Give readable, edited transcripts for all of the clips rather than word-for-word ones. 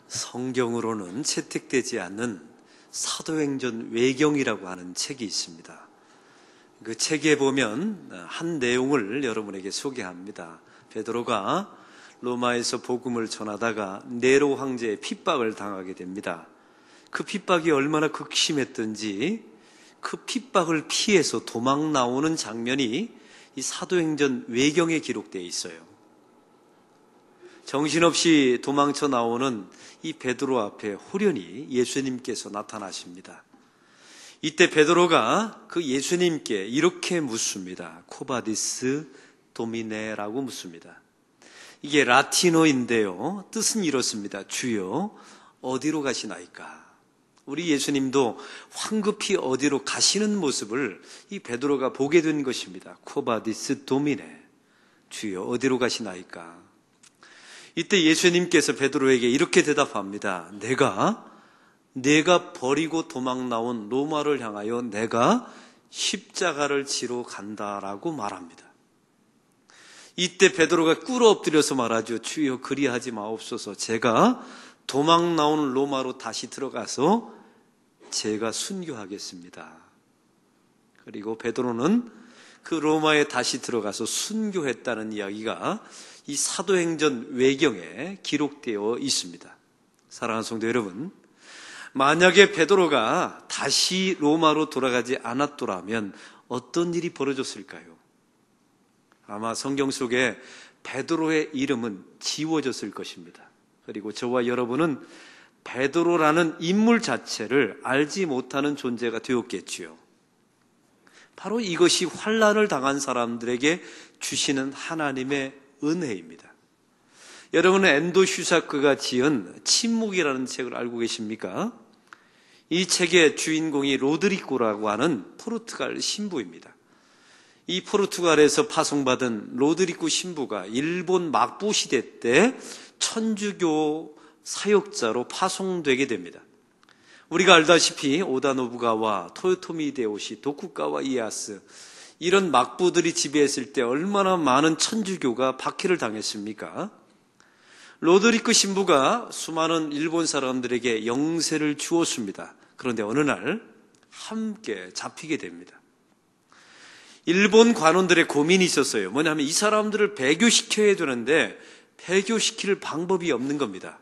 성경으로는 채택되지 않는 사도행전 외경이라고 하는 책이 있습니다. 그 책에 보면 한 내용을 여러분에게 소개합니다. 베드로가 로마에서 복음을 전하다가 네로 황제의 핍박을 당하게 됩니다. 그 핍박이 얼마나 극심했던지 그 핍박을 피해서 도망 나오는 장면이 이 사도행전 외경에 기록되어 있어요. 정신없이 도망쳐 나오는 이 베드로 앞에 호련히 예수님께서 나타나십니다. 이때 베드로가 그 예수님께 이렇게 묻습니다. 코바디스 도미네라고 묻습니다. 이게 라틴어인데요. 뜻은 이렇습니다. 주여 어디로 가시나이까? 우리 예수님도 황급히 어디로 가시는 모습을 이 베드로가 보게 된 것입니다. 코바디스 도미네, 주여 어디로 가시나이까? 이때 예수님께서 베드로에게 이렇게 대답합니다. 내가 버리고 도망 나온 로마를 향하여 내가 십자가를 지러 간다라고 말합니다. 이때 베드로가 꿇어 엎드려서 말하죠. 주여 그리하지 마옵소서. 제가 도망 나온 로마로 다시 들어가서 제가 순교하겠습니다. 그리고 베드로는 그 로마에 다시 들어가서 순교했다는 이야기가 이 사도행전 외경에 기록되어 있습니다. 사랑하는 성도 여러분, 만약에 베드로가 다시 로마로 돌아가지 않았더라면 어떤 일이 벌어졌을까요? 아마 성경 속에 베드로의 이름은 지워졌을 것입니다. 그리고 저와 여러분은 베드로라는 인물 자체를 알지 못하는 존재가 되었겠지요. 바로 이것이 환난을 당한 사람들에게 주시는 하나님의 은혜입니다. 여러분은 엔도 슈사크가 지은 침묵이라는 책을 알고 계십니까? 이 책의 주인공이 로드리고라고 하는 포르투갈 신부입니다. 이 포르투갈에서 파송받은 로드리고 신부가 일본 막부 시대 때 천주교 사역자로 파송되게 됩니다. 우리가 알다시피 오다 노부가와 토요토미 히데요시, 도쿠가와 이에야스 이런 막부들이 지배했을 때 얼마나 많은 천주교가 박해를 당했습니까? 로드리고 신부가 수많은 일본 사람들에게 영세를 주었습니다. 그런데 어느 날 함께 잡히게 됩니다. 일본 관원들의 고민이 있었어요. 뭐냐면 이 사람들을 배교시켜야 되는데 배교시킬 방법이 없는 겁니다.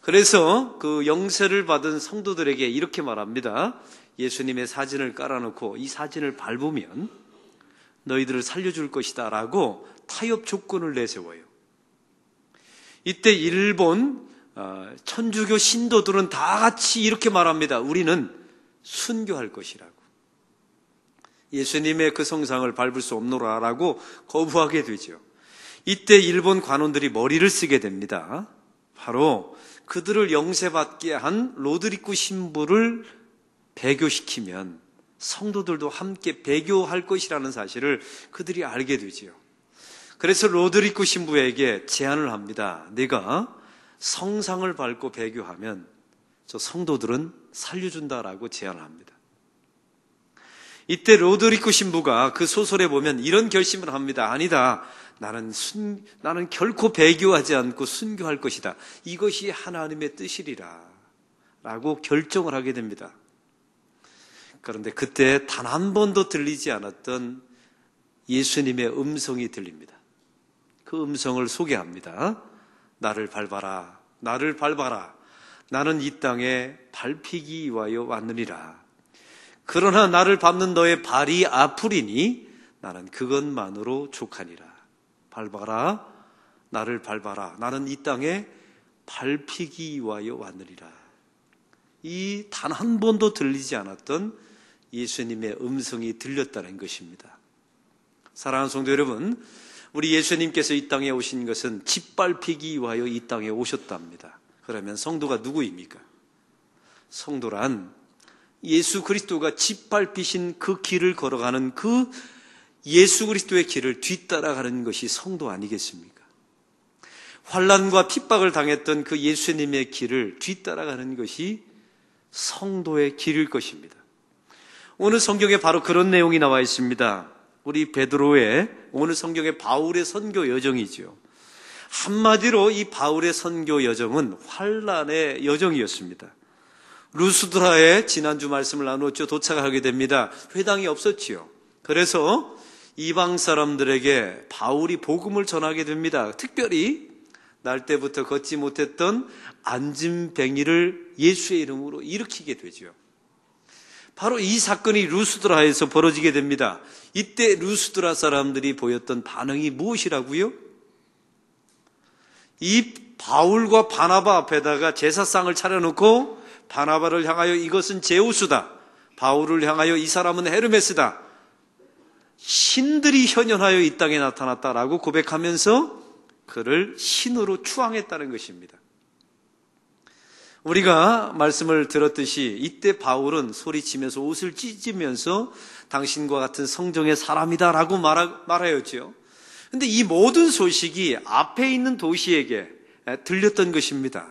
그래서 그 영세를 받은 성도들에게 이렇게 말합니다. 예수님의 사진을 깔아놓고 이 사진을 밟으면 너희들을 살려줄 것이다 라고 타협 조건을 내세워요. 이때 일본 천주교 신도들은 다 같이 이렇게 말합니다. 우리는 순교할 것이라고. 예수님의 그 성상을 밟을 수 없노라 라고 거부하게 되죠. 이때 일본 관원들이 머리를 쓰게 됩니다. 바로 그들을 영세받게 한 로드리고 신부를 배교시키면 성도들도 함께 배교할 것이라는 사실을 그들이 알게 되지요. 그래서 로드리고 신부에게 제안을 합니다. 네가 성상을 밟고 배교하면 저 성도들은 살려준다라고 제안을 합니다. 이때 로드리고 신부가 그 소설에 보면 이런 결심을 합니다. 아니다. 나는 결코 배교하지 않고 순교할 것이다. 이것이 하나님의 뜻이리라 라고 결정을 하게 됩니다. 그런데 그때 단 한 번도 들리지 않았던 예수님의 음성이 들립니다. 그 음성을 소개합니다. 나를 밟아라. 나를 밟아라. 나는 이 땅에 밟히기 위하여 왔느니라. 그러나 나를 밟는 너의 발이 아프리니 나는 그것만으로 족하니라. 밟아라. 나를 밟아라. 나는 이 땅에 밟히기 위하여 왔느니라. 이 단 한 번도 들리지 않았던 예수님의 음성이 들렸다는 것입니다. 사랑하는 성도 여러분, 우리 예수님께서 이 땅에 오신 것은 짓밟히기 위하여 이 땅에 오셨답니다. 그러면 성도가 누구입니까? 성도란 예수 그리스도가 짓밟히신 그 길을 걸어가는 그 예수 그리스도의 길을 뒤따라가는 것이 성도 아니겠습니까? 환난과 핍박을 당했던 그 예수님의 길을 뒤따라가는 것이 성도의 길일 것입니다. 오늘 성경에 바로 그런 내용이 나와 있습니다. 우리 베드로의 오늘 성경의 바울의 선교 여정이죠. 한마디로 이 바울의 선교 여정은 환란의 여정이었습니다. 루스드라에 지난주 말씀을 나누었죠. 도착하게 됩니다. 회당이 없었지요. 그래서 이방 사람들에게 바울이 복음을 전하게 됩니다. 특별히 날 때부터 걷지 못했던 안진뱅이를 예수의 이름으로 일으키게 되죠. 바로 이 사건이 루스드라에서 벌어지게 됩니다. 이때 루스드라 사람들이 보였던 반응이 무엇이라고요? 이 바울과 바나바 앞에다가 제사상을 차려놓고 바나바를 향하여 이것은 제우스다, 바울을 향하여 이 사람은 헤르메스다, 신들이 현현하여 이 땅에 나타났다라고 고백하면서 그를 신으로 추앙했다는 것입니다. 우리가 말씀을 들었듯이 이때 바울은 소리치면서 옷을 찢으면서 당신과 같은 성정의 사람이다라고 말하였죠. 그런데 이 모든 소식이 앞에 있는 도시에게 들렸던 것입니다.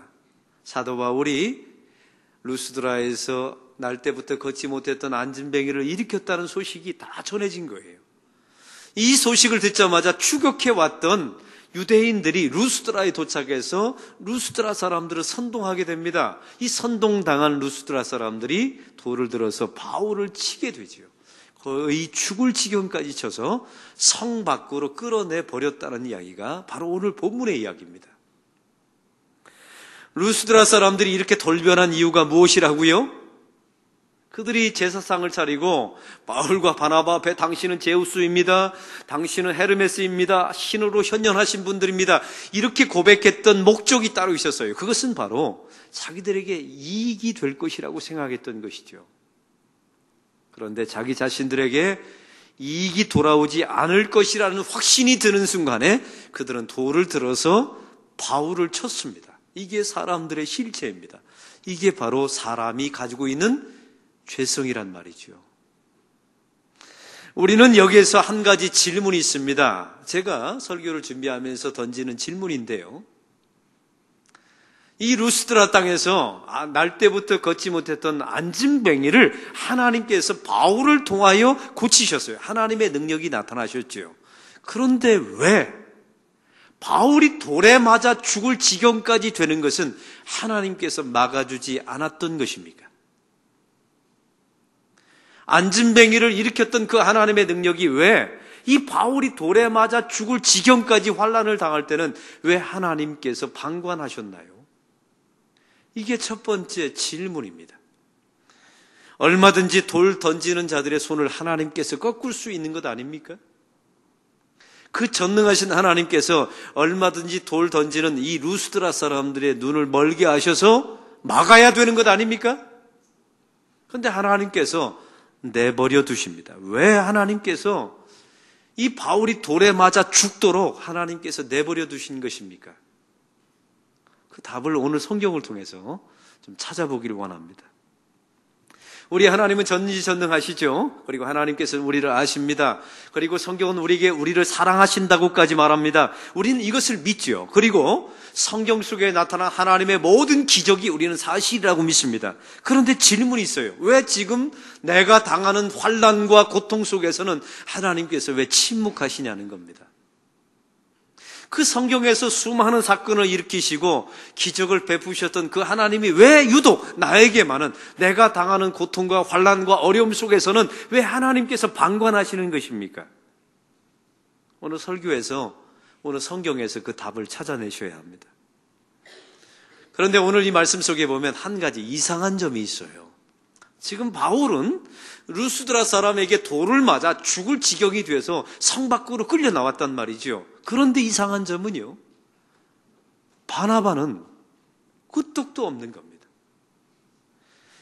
사도 바울이 루스드라에서 날 때부터 걷지 못했던 안진뱅이를 일으켰다는 소식이 다 전해진 거예요. 이 소식을 듣자마자 추격해 왔던 유대인들이 루스드라에 도착해서 루스드라 사람들을 선동하게 됩니다. 이 선동당한 루스드라 사람들이 돌을 들어서 바울을 치게 되지요. 거의 죽을 지경까지 쳐서 성 밖으로 끌어내 버렸다는 이야기가 바로 오늘 본문의 이야기입니다. 루스드라 사람들이 이렇게 돌변한 이유가 무엇이라고요? 그들이 제사상을 차리고 바울과 바나바 앞에 당신은 제우스입니다, 당신은 헤르메스입니다, 신으로 현현하신 분들입니다, 이렇게 고백했던 목적이 따로 있었어요. 그것은 바로 자기들에게 이익이 될 것이라고 생각했던 것이죠. 그런데 자기 자신들에게 이익이 돌아오지 않을 것이라는 확신이 드는 순간에 그들은 돌을 들어서 바울을 쳤습니다. 이게 사람들의 실체입니다. 이게 바로 사람이 가지고 있는 죄성이란 말이죠. 우리는 여기에서 한 가지 질문이 있습니다. 제가 설교를 준비하면서 던지는 질문인데요. 이 루스드라 땅에서 날 때부터 걷지 못했던 안진뱅이를 하나님께서 바울을 통하여 고치셨어요. 하나님의 능력이 나타나셨죠. 그런데 왜 바울이 돌에 맞아 죽을 지경까지 되는 것은 하나님께서 막아주지 않았던 것입니까? 안진뱅이를 일으켰던 그 하나님의 능력이 왜 이 바울이 돌에 맞아 죽을 지경까지 환난을 당할 때는 왜 하나님께서 방관하셨나요? 이게 첫 번째 질문입니다. 얼마든지 돌 던지는 자들의 손을 하나님께서 꺾을 수 있는 것 아닙니까? 그 전능하신 하나님께서 얼마든지 돌 던지는 이 루스드라 사람들의 눈을 멀게 하셔서 막아야 되는 것 아닙니까? 그런데 하나님께서 내버려 두십니다. 왜 하나님께서 이 바울이 돌에 맞아 죽도록 하나님께서 내버려 두신 것입니까? 그 답을 오늘 성경을 통해서 좀 찾아보기를 원합니다. 우리 하나님은 전지전능하시죠. 그리고 하나님께서는 우리를 아십니다. 그리고 성경은 우리에게 우리를 사랑하신다고까지 말합니다. 우리는 이것을 믿죠. 그리고 성경 속에 나타난 하나님의 모든 기적이 우리는 사실이라고 믿습니다. 그런데 질문이 있어요. 왜 지금 내가 당하는 환난과 고통 속에서는 하나님께서 왜 침묵하시냐는 겁니다. 그 성경에서 수많은 사건을 일으키시고 기적을 베푸셨던 그 하나님이 왜 유독 나에게만은 내가 당하는 고통과 환난과 어려움 속에서는 왜 하나님께서 방관하시는 것입니까? 오늘 설교에서, 오늘 성경에서 그 답을 찾아내셔야 합니다. 그런데 오늘 이 말씀 속에 보면 한 가지 이상한 점이 있어요. 지금 바울은 루스드라 사람에게 돌을 맞아 죽을 지경이 돼서 성 밖으로 끌려 나왔단 말이죠. 그런데 이상한 점은요, 바나바는 끄떡도 없는 겁니다.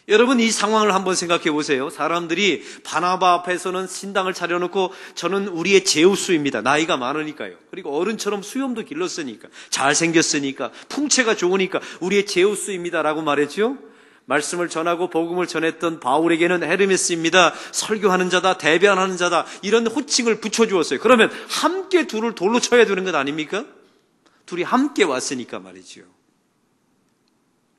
여러분, 이 상황을 한번 생각해 보세요. 사람들이 바나바 앞에서는 신당을 차려놓고 저는 우리의 제우스입니다. 나이가 많으니까요. 그리고 어른처럼 수염도 길렀으니까, 잘생겼으니까, 풍채가 좋으니까 우리의 제우스입니다라고 말했죠. 말씀을 전하고 복음을 전했던 바울에게는 헤르메스입니다, 설교하는 자다, 대변하는 자다, 이런 호칭을 붙여주었어요. 그러면 함께 둘을 돌로 쳐야 되는 것 아닙니까? 둘이 함께 왔으니까 말이죠.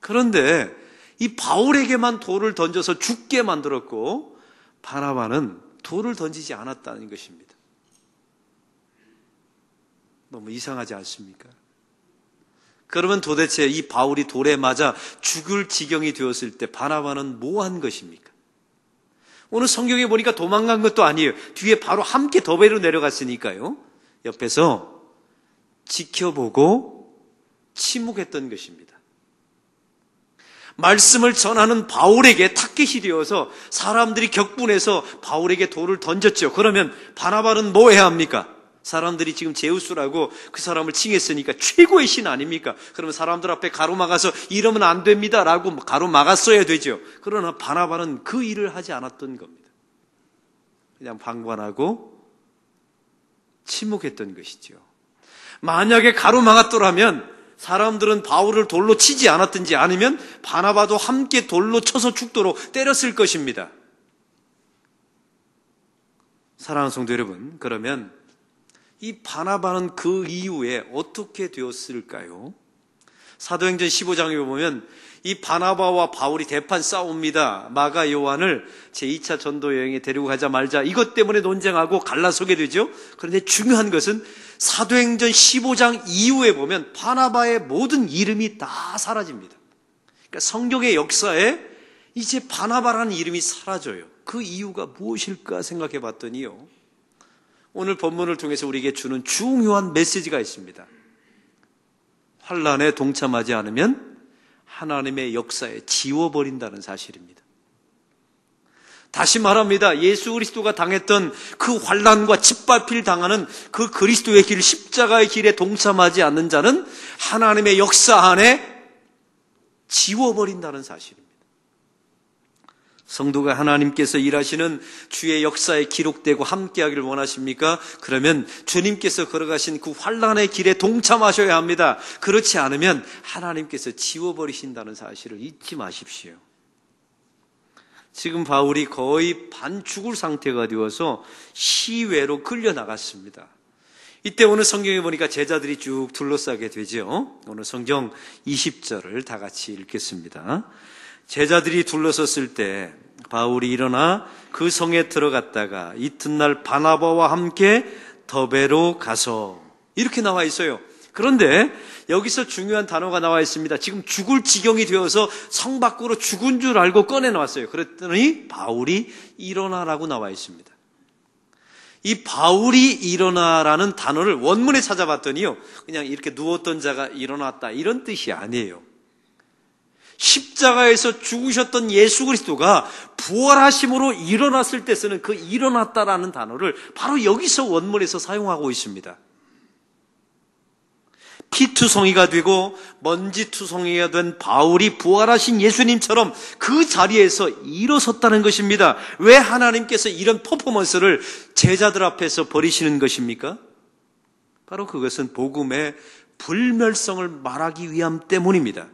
그런데 이 바울에게만 돌을 던져서 죽게 만들었고 바나바는 돌을 던지지 않았다는 것입니다. 너무 이상하지 않습니까? 그러면 도대체 이 바울이 돌에 맞아 죽을 지경이 되었을 때 바나바는 뭐 한 것입니까? 오늘 성경에 보니까 도망간 것도 아니에요. 뒤에 바로 함께 더베로 내려갔으니까요. 옆에서 지켜보고 침묵했던 것입니다. 말씀을 전하는 바울에게 타깃이 되어서 사람들이 격분해서 바울에게 돌을 던졌죠. 그러면 바나바는 뭐 해야 합니까? 사람들이 지금 제우스라고 그 사람을 칭했으니까 최고의 신 아닙니까? 그러면 사람들 앞에 가로막아서 이러면 안 됩니다 라고 가로막았어야 되죠. 그러나 바나바는 그 일을 하지 않았던 겁니다. 그냥 방관하고 침묵했던 것이죠. 만약에 가로막았더라면 사람들은 바울을 돌로 치지 않았든지 아니면 바나바도 함께 돌로 쳐서 죽도록 때렸을 것입니다. 사랑하는 성도 여러분, 그러면 이 바나바는 그 이후에 어떻게 되었을까요? 사도행전 15장에 보면 이 바나바와 바울이 대판 싸웁니다. 마가 요한을 제2차 전도 여행에 데리고 가자 말자 이것 때문에 논쟁하고 갈라서게 되죠. 그런데 중요한 것은 사도행전 15장 이후에 보면 바나바의 모든 이름이 다 사라집니다. 그러니까 성경의 역사에 이제 바나바라는 이름이 사라져요. 그 이유가 무엇일까 생각해 봤더니요, 오늘 본문을 통해서 우리에게 주는 중요한 메시지가 있습니다. 환난에 동참하지 않으면 하나님의 역사에 지워버린다는 사실입니다. 다시 말합니다. 예수 그리스도가 당했던 그 환난과 짓밟힐 당하는 그 그리스도의 길, 십자가의 길에 동참하지 않는 자는 하나님의 역사 안에 지워버린다는 사실입니다. 성도가 하나님께서 일하시는 주의 역사에 기록되고 함께하기를 원하십니까? 그러면 주님께서 걸어가신 그 환난의 길에 동참하셔야 합니다. 그렇지 않으면 하나님께서 지워버리신다는 사실을 잊지 마십시오. 지금 바울이 거의 반죽을 상태가 되어서 시외로 끌려나갔습니다. 이때 오늘 성경에 보니까 제자들이 쭉 둘러싸게 되죠. 오늘 성경 20절을 다 같이 읽겠습니다. 제자들이 둘러섰을 때 바울이 일어나 그 성에 들어갔다가 이튿날 바나바와 함께 더베로 가서, 이렇게 나와 있어요. 그런데 여기서 중요한 단어가 나와 있습니다. 지금 죽을 지경이 되어서 성 밖으로 죽은 줄 알고 꺼내놨어요. 그랬더니 바울이 일어나라고 나와 있습니다. 이 바울이 일어나라는 단어를 원문에 찾아봤더니요, 그냥 이렇게 누웠던 자가 일어났다 이런 뜻이 아니에요. 십자가에서 죽으셨던 예수 그리스도가 부활하심으로 일어났을 때 쓰는 그 일어났다라는 단어를 바로 여기서 원문에서 사용하고 있습니다. 피투성이가 되고 먼지투성이가 된 바울이 부활하신 예수님처럼 그 자리에서 일어섰다는 것입니다. 왜 하나님께서 이런 퍼포먼스를 제자들 앞에서 벌이시는 것입니까? 바로 그것은 복음의 불멸성을 말하기 위함 때문입니다.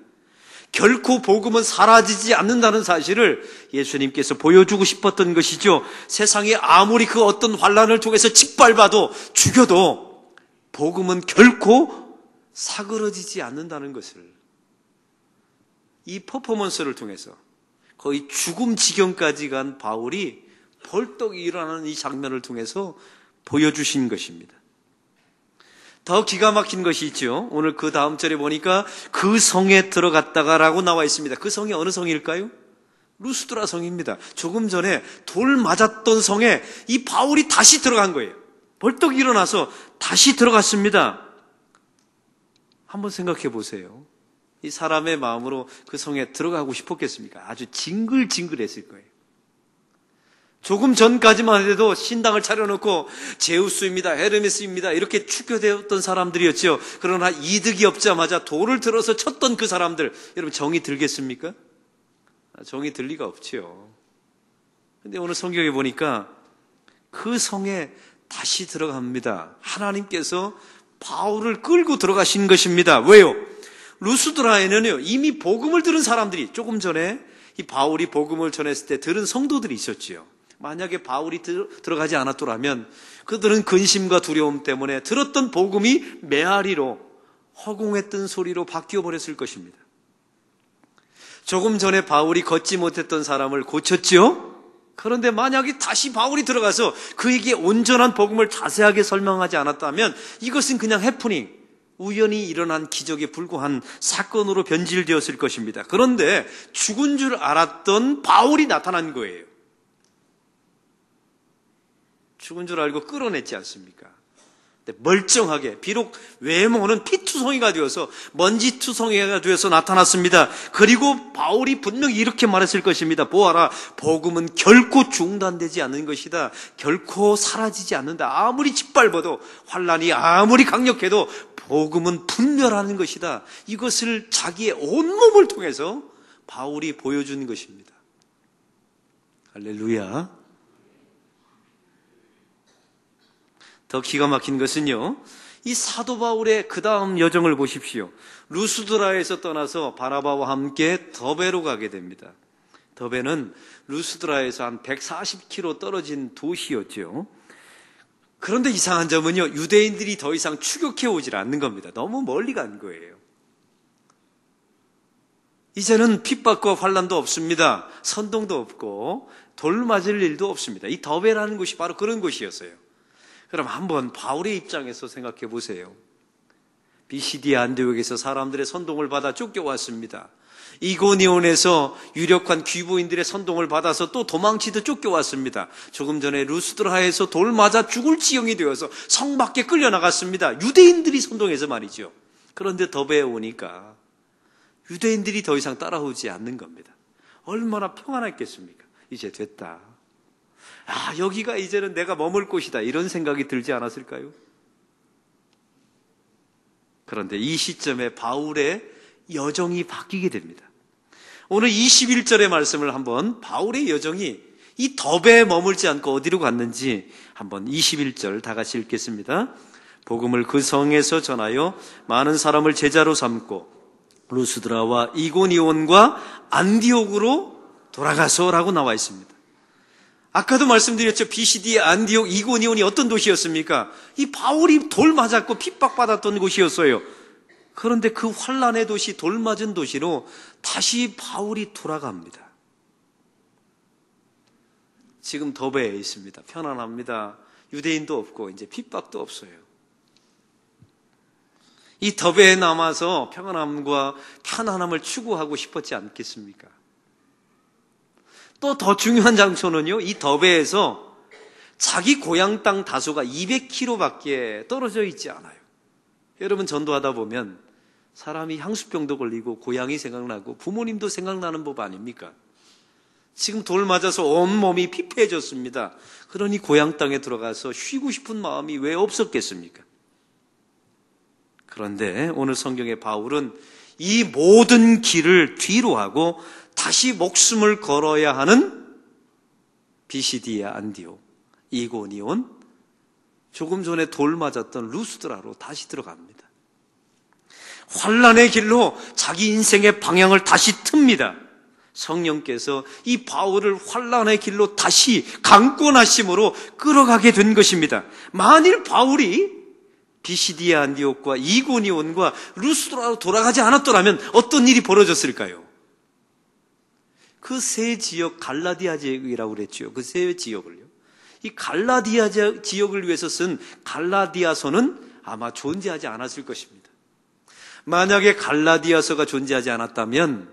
결코 복음은 사라지지 않는다는 사실을 예수님께서 보여주고 싶었던 것이죠. 세상에 아무리 그 어떤 환난을 통해서 짓밟아도 죽여도 복음은 결코 사그러지지 않는다는 것을 이 퍼포먼스를 통해서 거의 죽음 지경까지 간 바울이 벌떡 일어나는 이 장면을 통해서 보여주신 것입니다. 더 기가 막힌 것이 있죠. 오늘 그 다음 절에 보니까 그 성에 들어갔다가라고 나와 있습니다. 그 성이 어느 성일까요? 루스드라 성입니다. 조금 전에 돌 맞았던 성에 이 바울이 다시 들어간 거예요. 벌떡 일어나서 다시 들어갔습니다. 한번 생각해 보세요. 이 사람의 마음으로 그 성에 들어가고 싶었겠습니까? 아주 징글징글했을 거예요. 조금 전까지만 해도 신당을 차려놓고 제우스입니다, 헤르메스입니다 이렇게 축교되었던 사람들이었죠. 그러나 이득이 없자마자 돌을 들어서 쳤던 그 사람들, 여러분 정이 들겠습니까? 정이 들 리가 없지요. 그런데 오늘 성경에 보니까 그 성에 다시 들어갑니다. 하나님께서 바울을 끌고 들어가신 것입니다. 왜요? 루스드라에는요, 이미 복음을 들은 사람들이, 조금 전에 이 바울이 복음을 전했을 때 들은 성도들이 있었지요. 만약에 바울이 들어가지 않았더라면 그들은 근심과 두려움 때문에 들었던 복음이 메아리로, 허공에 뜬 소리로 바뀌어 버렸을 것입니다. 조금 전에 바울이 걷지 못했던 사람을 고쳤지요. 그런데 만약에 다시 바울이 들어가서 그에게 온전한 복음을 자세하게 설명하지 않았다면 이것은 그냥 해프닝, 우연히 일어난 기적에 불과한 사건으로 변질되었을 것입니다. 그런데 죽은 줄 알았던 바울이 나타난 거예요. 죽은 줄 알고 끌어냈지 않습니까? 멀쩡하게, 비록 외모는 피투성이가 되어서, 먼지투성이가 되어서 나타났습니다. 그리고 바울이 분명히 이렇게 말했을 것입니다. 보아라, 복음은 결코 중단되지 않는 것이다. 결코 사라지지 않는다. 아무리 짓밟아도, 환란이 아무리 강력해도 복음은 분멸하는 것이다. 이것을 자기의 온몸을 통해서 바울이 보여준 것입니다. 할렐루야. 더 기가 막힌 것은요, 이 사도 바울의 그 다음 여정을 보십시오. 루스드라에서 떠나서 바나바와 함께 더베로 가게 됩니다. 더베는 루스드라에서 한 140km 떨어진 도시였죠. 그런데 이상한 점은요, 유대인들이 더 이상 추격해 오질 않는 겁니다. 너무 멀리 간 거예요. 이제는 핍박과 환란도 없습니다. 선동도 없고 돌 맞을 일도 없습니다. 이 더베라는 곳이 바로 그런 곳이었어요. 그럼 한번 바울의 입장에서 생각해 보세요. 비시디아 안디옥에서 사람들의 선동을 받아 쫓겨왔습니다. 이고니온에서 유력한 귀부인들의 선동을 받아서 또 도망치듯 쫓겨왔습니다. 조금 전에 루스드라에서 돌 맞아 죽을 지경이 되어서 성 밖에 끌려나갔습니다. 유대인들이 선동해서 말이죠. 그런데 더베에 오니까 유대인들이 더 이상 따라오지 않는 겁니다. 얼마나 평안했겠습니까? 이제 됐다. 여기가 이제는 내가 머물 곳이다. 이런 생각이 들지 않았을까요? 그런데 이 시점에 바울의 여정이 바뀌게 됩니다. 오늘 21절의 말씀을 한번 바울의 여정이 이 더베에 머물지 않고 어디로 갔는지 한번 21절 다 같이 읽겠습니다. 복음을 그 성에서 전하여 많은 사람을 제자로 삼고 루스드라와 이고니온과 안디옥으로 돌아가서라고 나와 있습니다. 아까도 말씀드렸죠. 비시디아, 안디옥, 이고니온이 어떤 도시였습니까? 이 바울이 돌 맞았고 핍박받았던 곳이었어요. 그런데 그 환란의 도시, 돌 맞은 도시로 다시 바울이 돌아갑니다. 지금 더베에 있습니다. 편안합니다. 유대인도 없고 이제 핍박도 없어요. 이 더베에 남아서 평안함과 편안함을 추구하고 싶었지 않겠습니까? 또 더 중요한 장소는요, 이 더베에서 자기 고향 땅 다소가 200km밖에 떨어져 있지 않아요. 여러분 전도하다 보면 사람이 향수병도 걸리고 고향이 생각나고 부모님도 생각나는 법 아닙니까? 지금 돌 맞아서 온몸이 피폐해졌습니다. 그러니 고향 땅에 들어가서 쉬고 싶은 마음이 왜 없었겠습니까? 그런데 오늘 성경의 바울은 이 모든 길을 뒤로 하고 다시 목숨을 걸어야 하는 비시디아, 안디옥, 이고니온, 조금 전에 돌 맞았던 루스드라로 다시 들어갑니다. 환란의 길로 자기 인생의 방향을 다시 틉니다. 성령께서 이 바울을 환란의 길로 다시 강권하심으로 끌어가게 된 것입니다. 만일 바울이 비시디아, 안디옥과 이고니온과 루스드라로 돌아가지 않았더라면 어떤 일이 벌어졌을까요? 그 세 지역, 갈라디아 지역이라고 그랬죠. 그 세 지역을요. 이 갈라디아 지역을 위해서 쓴 갈라디아서는 아마 존재하지 않았을 것입니다. 만약에 갈라디아서가 존재하지 않았다면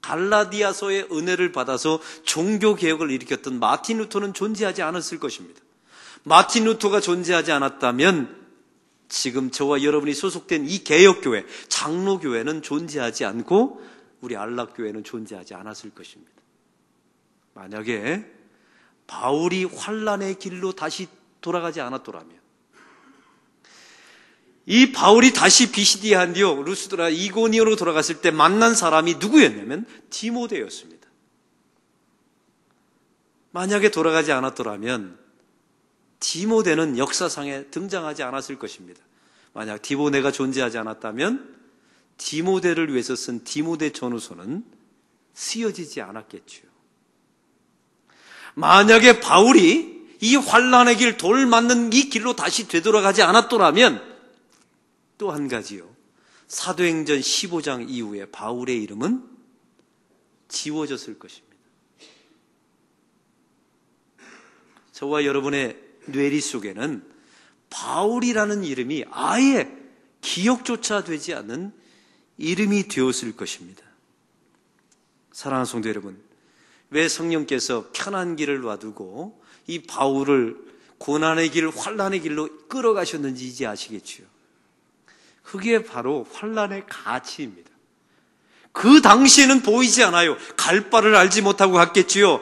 갈라디아서의 은혜를 받아서 종교개혁을 일으켰던 마틴 루터는 존재하지 않았을 것입니다. 마틴 루터가 존재하지 않았다면 지금 저와 여러분이 소속된 이 개혁교회, 장로교회는 존재하지 않고 우리 안락교회는 존재하지 않았을 것입니다. 만약에 바울이 환란의 길로 다시 돌아가지 않았더라면, 이 바울이 다시 비시디아, 안디옥, 루스드라, 이고니온으로 돌아갔을 때 만난 사람이 누구였냐면 디모데였습니다. 만약에 돌아가지 않았더라면 디모데는 역사상에 등장하지 않았을 것입니다. 만약 디모데가 존재하지 않았다면 디모데를 위해서 쓴 디모데 전후서는 쓰여지지 않았겠죠. 만약에 바울이 이 환란의 길, 돌 맞는 이 길로 다시 되돌아가지 않았더라면 또 한 가지요. 사도행전 15장 이후에 바울의 이름은 지워졌을 것입니다. 저와 여러분의 뇌리 속에는 바울이라는 이름이 아예 기억조차 되지 않는 이름이 되었을 것입니다. 사랑하는 성도 여러분, 왜 성령께서 편한 길을 놔두고 이 바울을 고난의 길, 환난의 길로 끌어가셨는지 이제 아시겠지요? 그게 바로 환난의 가치입니다. 그 당시에는 보이지 않아요. 갈 바를 알지 못하고 갔겠지요.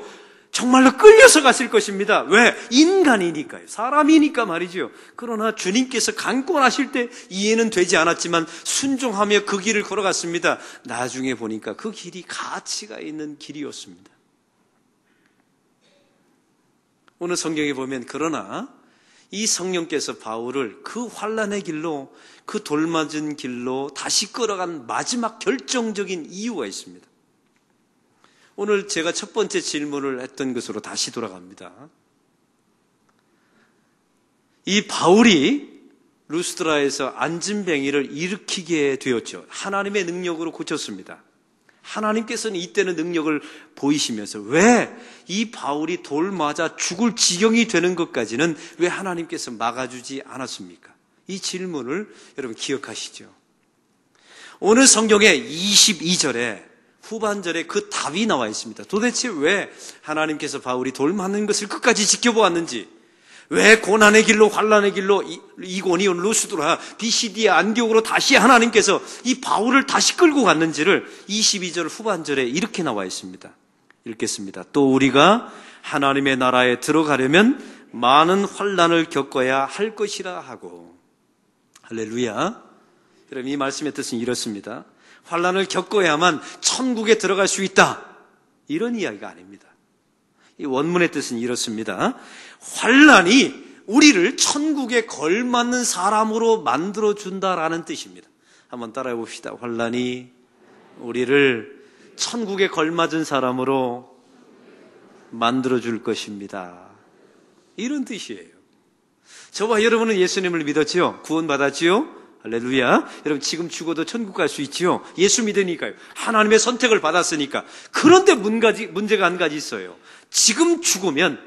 정말로 끌려서 갔을 것입니다. 왜? 인간이니까요. 사람이니까 말이죠. 그러나 주님께서 강권하실 때 이해는 되지 않았지만 순종하며 그 길을 걸어갔습니다. 나중에 보니까 그 길이 가치가 있는 길이었습니다. 오늘 성경에 보면 그러나 이 성령께서 바울을 그 환난의 길로, 그 돌맞은 길로 다시 끌어간 마지막 결정적인 이유가 있습니다. 오늘 제가 첫 번째 질문을 했던 것으로 다시 돌아갑니다. 이 바울이 루스드라에서 안진뱅이를 일으키게 되었죠. 하나님의 능력으로 고쳤습니다. 하나님께서는 이때는 능력을 보이시면서 왜 이 바울이 돌 맞아 죽을 지경이 되는 것까지는 왜 하나님께서 막아주지 않았습니까? 이 질문을 여러분 기억하시죠? 오늘 성경의 22절에 후반절에 그 답이 나와 있습니다. 도대체 왜 하나님께서 바울이 돌 맞는 것을 끝까지 지켜보았는지, 왜 고난의 길로 환난의 길로 이고니온 루스드라 비시디아 안디옥으로 다시 하나님께서 이 바울을 다시 끌고 갔는지를 22절 후반절에 이렇게 나와 있습니다. 읽겠습니다. 또 우리가 하나님의 나라에 들어가려면 많은 환난을 겪어야 할 것이라 하고. 할렐루야. 여러분, 이 말씀의 뜻은 이렇습니다. 환난을 겪어야만 천국에 들어갈 수 있다, 이런 이야기가 아닙니다. 이 원문의 뜻은 이렇습니다. 환난이 우리를 천국에 걸맞는 사람으로 만들어준다라는 뜻입니다. 한번 따라해 봅시다. 환난이 우리를 천국에 걸맞은 사람으로 만들어줄 것입니다. 이런 뜻이에요. 저와 여러분은 예수님을 믿었지요? 구원받았지요? 할렐루야. 여러분, 지금 죽어도 천국 갈 수 있지요? 예수 믿으니까요. 하나님의 선택을 받았으니까. 그런데 문제가 한 가지 있어요. 지금 죽으면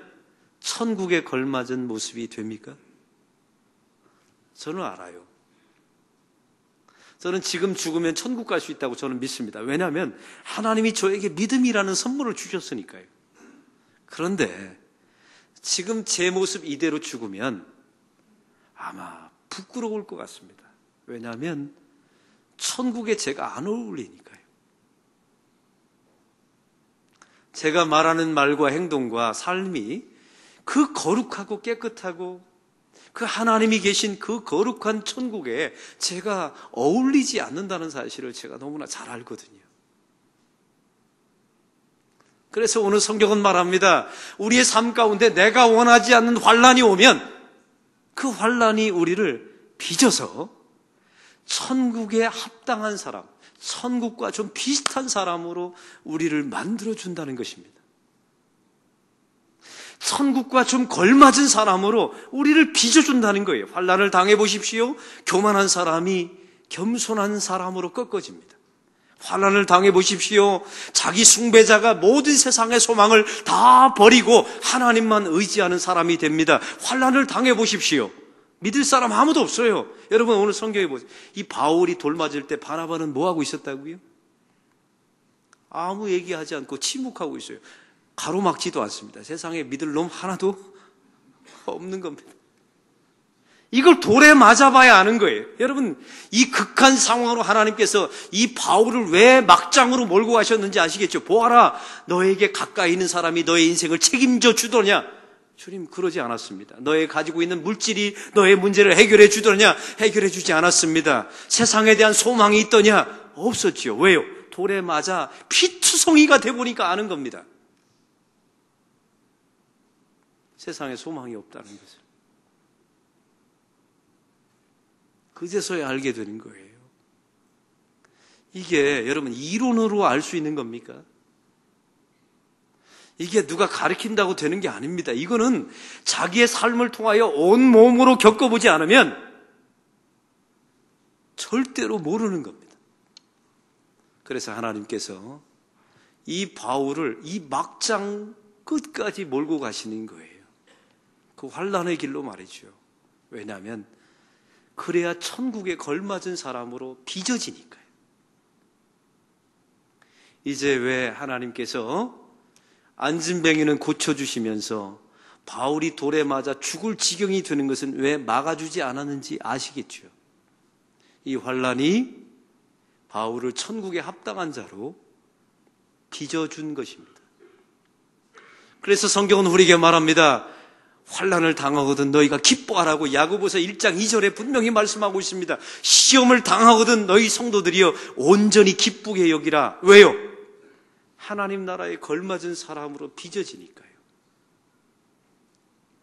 천국에 걸맞은 모습이 됩니까? 저는 알아요. 저는 지금 죽으면 천국 갈 수 있다고 저는 믿습니다. 왜냐하면 하나님이 저에게 믿음이라는 선물을 주셨으니까요. 그런데 지금 제 모습 이대로 죽으면 아마 부끄러울 것 같습니다. 왜냐하면 천국에 제가 안 어울리니까요. 제가 말하는 말과 행동과 삶이 그 거룩하고 깨끗하고 그 하나님이 계신 그 거룩한 천국에 제가 어울리지 않는다는 사실을 제가 너무나 잘 알거든요. 그래서 오늘 성경은 말합니다. 우리의 삶 가운데 내가 원하지 않는 환난이 오면 그 환난이 우리를 빚어서 천국에 합당한 사람, 천국과 좀 비슷한 사람으로 우리를 만들어준다는 것입니다. 천국과 좀 걸맞은 사람으로 우리를 빚어준다는 거예요. 환난을 당해보십시오. 교만한 사람이 겸손한 사람으로 꺾어집니다. 환난을 당해보십시오. 자기 숭배자가 모든 세상의 소망을 다 버리고 하나님만 의지하는 사람이 됩니다. 환난을 당해보십시오. 믿을 사람 아무도 없어요. 여러분, 오늘 성경에 보세요. 이 바울이 돌 맞을 때 바나바는 뭐하고 있었다고요? 아무 얘기하지 않고 침묵하고 있어요. 가로막지도 않습니다. 세상에 믿을 놈 하나도 없는 겁니다. 이걸 돌에 맞아봐야 아는 거예요. 여러분, 이 극한 상황으로 하나님께서 이 바울을 왜 막장으로 몰고 가셨는지 아시겠죠? 보아라, 너에게 가까이 있는 사람이 너의 인생을 책임져 주더냐? 주님, 그러지 않았습니다. 너의 가지고 있는 물질이 너의 문제를 해결해 주더냐? 해결해 주지 않았습니다. 세상에 대한 소망이 있더냐? 없었지요. 왜요? 돌에 맞아 피투성이가 돼보니까 아는 겁니다. 세상에 소망이 없다는 것을. 그제서야 알게 되는 거예요. 이게 여러분 이론으로 알 수 있는 겁니까? 이게 누가 가르친다고 되는 게 아닙니다. 이거는 자기의 삶을 통하여 온 몸으로 겪어보지 않으면 절대로 모르는 겁니다. 그래서 하나님께서 이 바울을 이 막장 끝까지 몰고 가시는 거예요. 그 환난의 길로 말이죠. 왜냐하면 그래야 천국에 걸맞은 사람으로 빚어지니까요. 이제 왜 하나님께서 안진뱅이는 고쳐주시면서 바울이 돌에 맞아 죽을 지경이 되는 것은 왜 막아주지 않았는지 아시겠죠? 이 환난이 바울을 천국에 합당한 자로 빚어준 것입니다. 그래서 성경은 우리에게 말합니다. 환난을 당하거든 너희가 기뻐하라고 야고보서 1장 2절에 분명히 말씀하고 있습니다. 시험을 당하거든 너희 성도들이여 온전히 기쁘게 여기라. 왜요? 하나님 나라에 걸맞은 사람으로 빚어지니까요.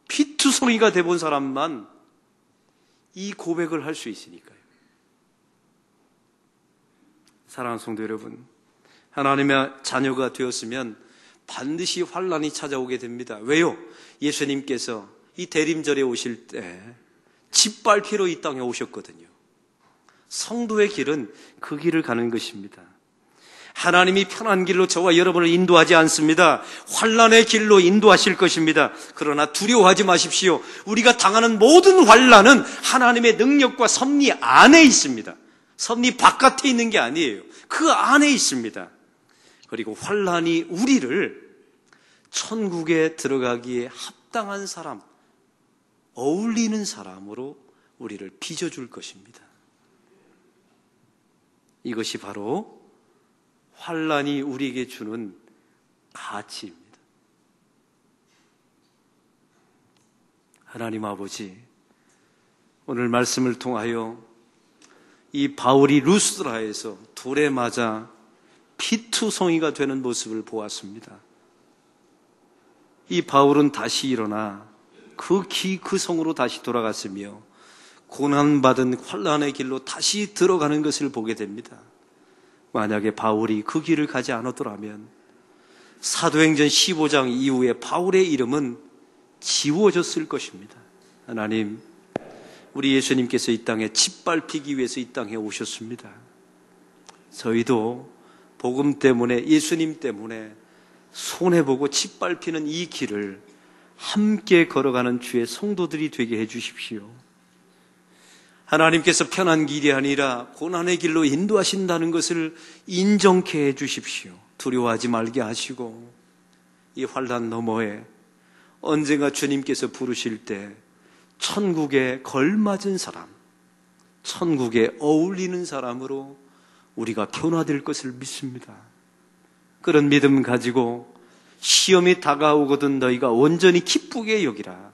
피투성이가 돼본 사람만 이 고백을 할 수 있으니까요. 사랑하는 성도 여러분, 하나님의 자녀가 되었으면 반드시 환난이 찾아오게 됩니다. 왜요? 예수님께서 이 대림절에 오실 때 짓밟히러 이 땅에 오셨거든요. 성도의 길은 그 길을 가는 것입니다. 하나님이 편한 길로 저와 여러분을 인도하지 않습니다. 환난의 길로 인도하실 것입니다. 그러나 두려워하지 마십시오. 우리가 당하는 모든 환난은 하나님의 능력과 섭리 안에 있습니다. 섭리 바깥에 있는 게 아니에요. 그 안에 있습니다. 그리고 환난이 우리를 천국에 들어가기에 합당한 사람, 어울리는 사람으로 우리를 빚어줄 것입니다. 이것이 바로 환난이 우리에게 주는 가치입니다. 하나님 아버지, 오늘 말씀을 통하여 이 바울이 루스드라에서 돌에 맞아 피투성이가 되는 모습을 보았습니다. 이 바울은 다시 일어나 그 성으로 다시 돌아갔으며 고난받은 환난의 길로 다시 들어가는 것을 보게 됩니다. 만약에 바울이 그 길을 가지 않았더라면 사도행전 15장 이후에 바울의 이름은 지워졌을 것입니다. 하나님, 우리 예수님께서 이 땅에 짓밟히기 위해서 이 땅에 오셨습니다. 저희도 복음 때문에, 예수님 때문에 손해보고 짓밟히는 이 길을 함께 걸어가는 주의 성도들이 되게 해주십시오. 하나님께서 편한 길이 아니라 고난의 길로 인도하신다는 것을 인정케 해주십시오. 두려워하지 말게 하시고 이 환난 너머에 언젠가 주님께서 부르실 때 천국에 걸맞은 사람, 천국에 어울리는 사람으로 우리가 변화될 것을 믿습니다. 그런 믿음 가지고 시험이 다가오거든 너희가 온전히 기쁘게 여기라.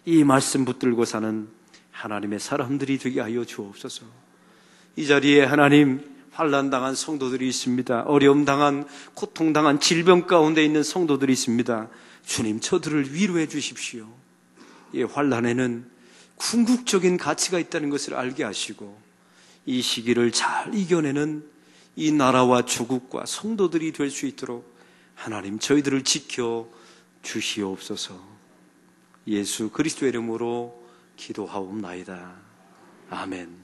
이 말씀 붙들고 사는 하나님의 사람들이 되게 하여 주옵소서. 이 자리에 하나님 환난당한 성도들이 있습니다. 어려움당한, 고통당한, 질병 가운데 있는 성도들이 있습니다. 주님, 저들을 위로해 주십시오. 이 환난에는 궁극적인 가치가 있다는 것을 알게 하시고 이 시기를 잘 이겨내는 이 나라와 조국과 성도들이 될 수 있도록 하나님 저희들을 지켜 주시옵소서. 예수 그리스도의 이름으로 기도하옵나이다. 아멘.